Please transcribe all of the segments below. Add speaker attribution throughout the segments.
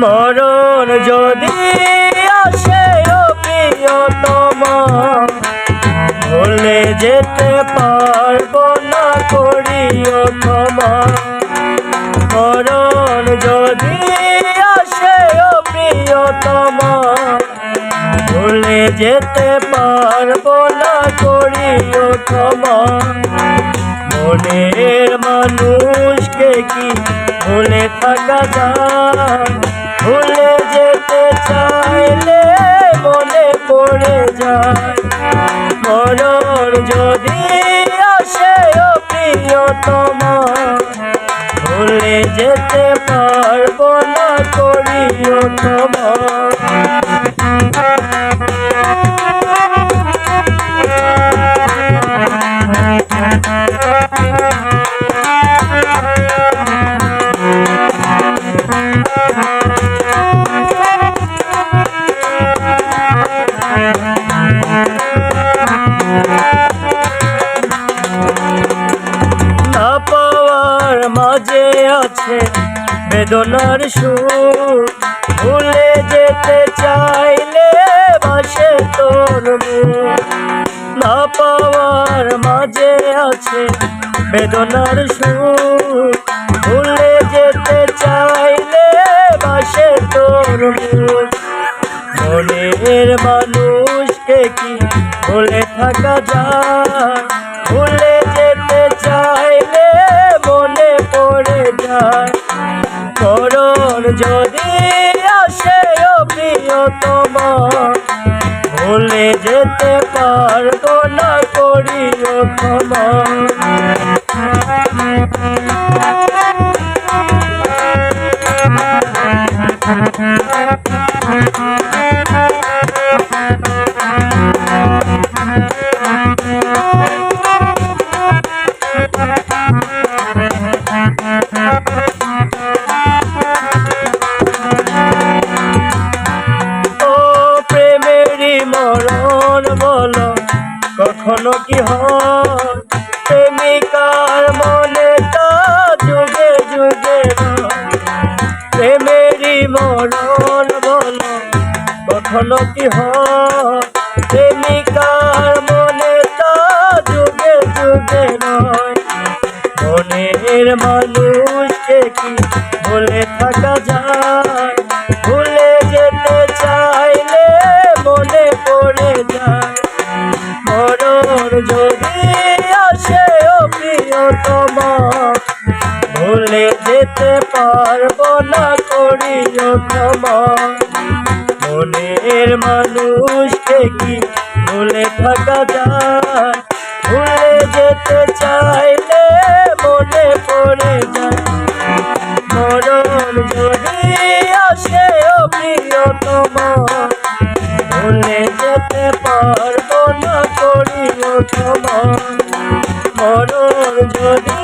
Speaker 1: মরণ যদি আসে ও প্রিয়তমা, ভুলে যেতে পারবো না করিও ক্ষমা। মরণ যদি আসে ও প্রিয়তমা, ভুলে যেতে পারবো না করিও ক্ষমা। মনের মানুষকে কি ভুলে থাকা যায়? ভুলে যেতে চাইলে মনে পড়ে যায়। মরণ যদি আসে ও প্রিয়তমা, ভুলে যেতে পারবো না করিও ক্ষমা। না পাওয়ার মাঝে আছে বেদনার সুর, ভুলে যেতে চাইলে বাসে তোর মুখ। না পাওয়ার মাঝে আছে বেদনার সুর, ভুলে যেতে চাইলে বাসে তোর মুখ। মনের মানুষকে কি ভুলে থাকা যায়? ভুলে যেতে চাইলে মনে পড়ে যায়। মরণ যদি আসে ও প্রিয়তমা, ভুলে যেতে পারবো না করিও ক্ষমা। মরণ বলো কখনো কি হয়? প্রেমিকার মনে তা যুগে যুগে রয়। প্রেমেরই মরণ বলো কখনো কি হয়? প্রেমিকার মনে তা যুগে যুগে রয়। মনের মানুষকে কি ভুলে থাকা যায়? ভুলে যেতে চাইলে মনে পড়ে যায়। মরণ যদি আসে ও প্রিয়তমা, ভুলে যেতে পারবো না করিও ক্ষমা। মনের মানুষকে কি ভুলে থাকা যায়? ভুলে যেতে চাইলে মনে পড়ে যায়। মরণ যদি আসে ও প্রিয়তমা, ভুলে যেতে পারবো না করিও ক্ষমা। মরণ যদি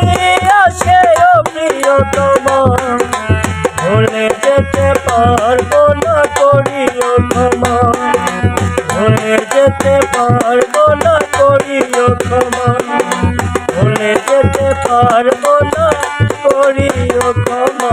Speaker 1: আসে ও প্রিয়তমা, ভুলে যেতে পারবো না করিও ক্ষমা। ভুলে যেতে পারবো না করিও ক্ষমা। ভুলে যেতে পারবো না করিও ক্ষমা।